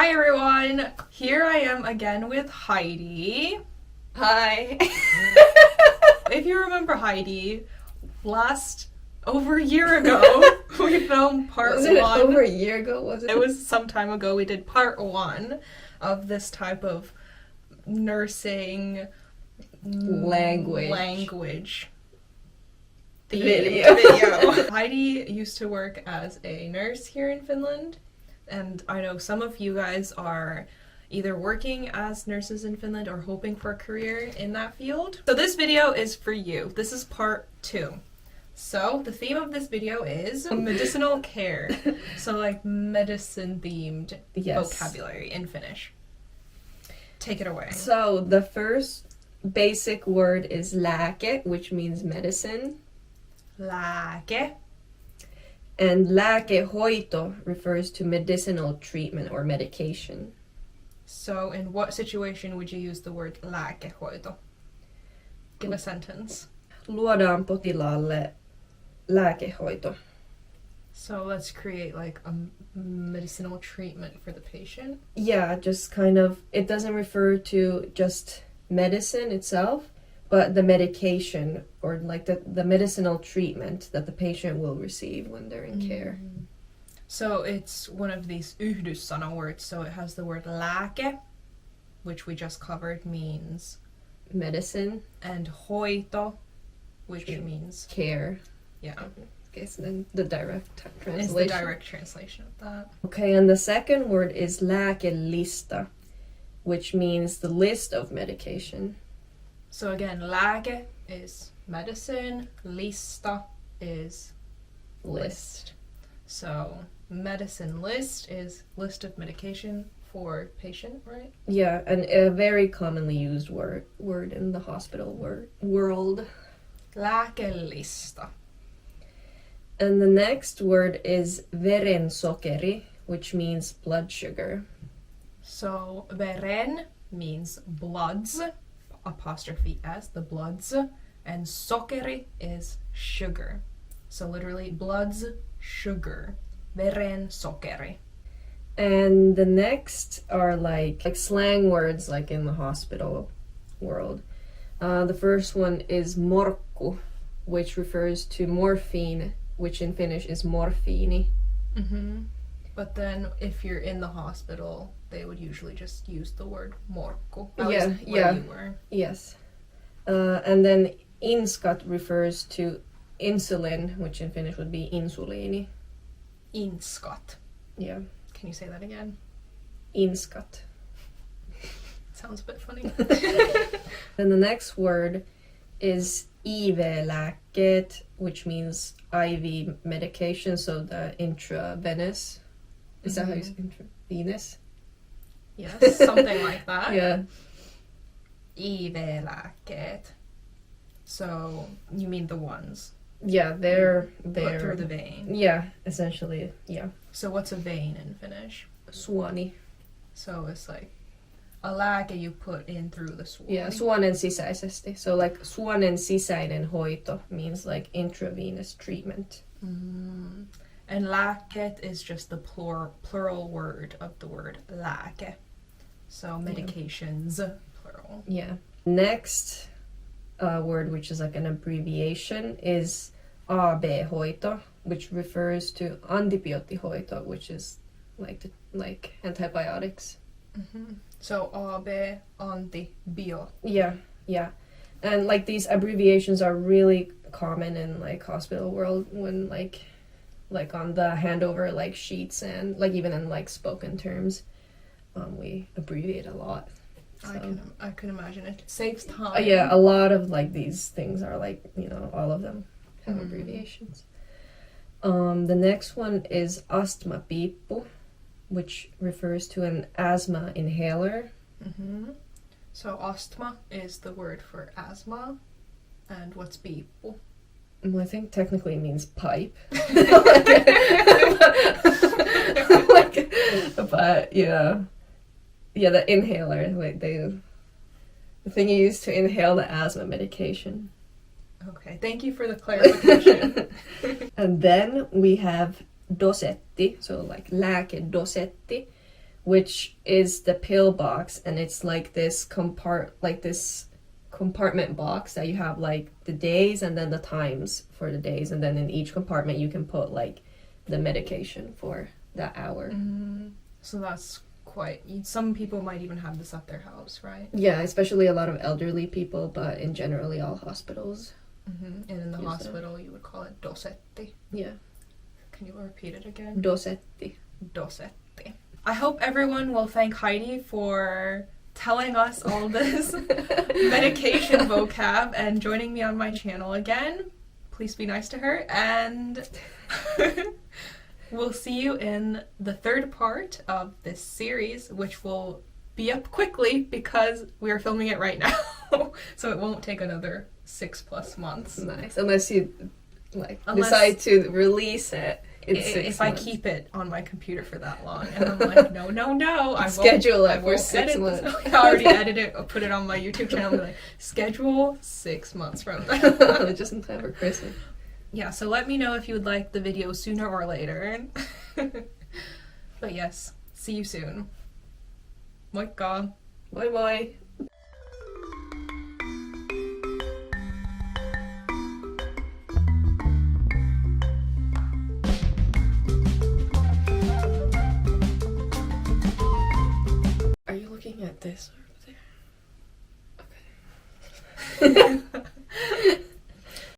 Hi everyone! Here I am again with Heidi. Hi. If you remember Heidi, over a year ago, we filmed part Was one. it over a year ago? Was it? It was some time ago. We did part one of this type of nursing language video. Heidi used to work as a nurse here in Finland, and I know some of you guys are either working as nurses in Finland or hoping for a career in that field. So this video is for you. This is part 2. So the theme of this video is medicinal care. So like medicine themed vocabulary in Finnish. Take it away. So the first basic word is lääke, which means medicine. Lääke. And lääkehoito refers to medicinal treatment or medication. So in what situation would you use the word lääkehoito? Give a sentence. Luodaan potilaalle lääkehoito. So let's create like a medicinal treatment for the patient. Yeah, just kind of, it doesn't refer to just medicine itself, but the medication or like the medicinal treatment that the patient will receive when they're in care. So it's one of these yhdyssana words, so it has the word lääke, which we just covered means medicine, and hoito, which means care. Yeah. Okay, so then the direct translation. It's the direct translation of that. Okay, and the second word is Lääkelista, which means the list of medication. So again, lääke is medicine, lista is list. So medicine list is list of medication for patient, right? Yeah, and a very commonly used word in the hospital world. Lääkelista. And the next word is Verensokeri, which means blood sugar. So Veren means bloods, apostrophe s, the bloods, and sokeri is sugar. So literally bloods, sugar. Verensokeri. And the next are like slang words like in the hospital world. The first one is Morkku, which refers to morphine, which in Finnish is morfiini. Mm-hmm. But then if you're in the hospital, they would usually just use the word Morkku. You were. Yes. And then Inskat refers to insulin, which in Finnish would be insuliini. Inskat. Yeah. Can you say that again? Inskat. Sounds a bit funny. Then the next word is lääkkeet, which means IV medication, so the intravenous. Is that how you say intravenous? Yes, something like that. Yeah. IV-lääkkeet. So you mean the ones? Yeah, they're put through the vein. Yeah, essentially, yeah. So what's a vein in Finnish? Suoni. So it's like a lääke you put in through the suoni. Yeah, suonen sisäisesti. So like suonen sisäinen hoito means like intravenous treatment. Mm. And lääkkeet is just the plural word of the word lääke. So medications, plural. Yeah. Next word, which is like an abbreviation, is ab-hoito, which refers to antibioottihoito, which is like antibiotics. Mm-hmm. So AB, antibio. Yeah. And like these abbreviations are really common in like hospital world when like on the handover like sheets and like even in like spoken terms, we abbreviate a lot. So. I can imagine it saves time. Yeah, a lot of like these things are like, all of them have abbreviations. The next one is Astmapiippu, which refers to an asthma inhaler. Mm-hmm. So astma is the word for asthma, and what's piippu? Well, I think technically it means pipe. But yeah, the inhaler, the thing you use to inhale the asthma medication. Okay, thank you for the clarification. And then we have Dosetti, so like Dosetti, which is the pill box, and it's like this compartment box that you have like the days and then the times for the days, and then in each compartment you can put like the medication for that hour. So that's quite. Some people might even have this at their house, right? Yeah, especially a lot of elderly people, but in generally all hospitals. And in the Use hospital, you would call it Dosetti. Yeah. Can you repeat it again? Dosetti. Dosetti. I hope everyone will thank Heidi for telling us all this medication vocab and joining me on my channel again. Please be nice to her, and we'll see you in the third part of this series, which will be up quickly because we are filming it right now. So it won't take another 6+ months. Nice. Unless you decide to release it in 6 months. If I keep it on my computer for that long, and I'm like, no, I won't schedule it I for won't 6 edit months. this. I already edited it, I'll put it on my YouTube channel, and be like, schedule 6 months from now. Just in time for Christmas. Yeah, so let me know if you would like the video sooner or later. But yes, see you soon. Moikka! Bye bye.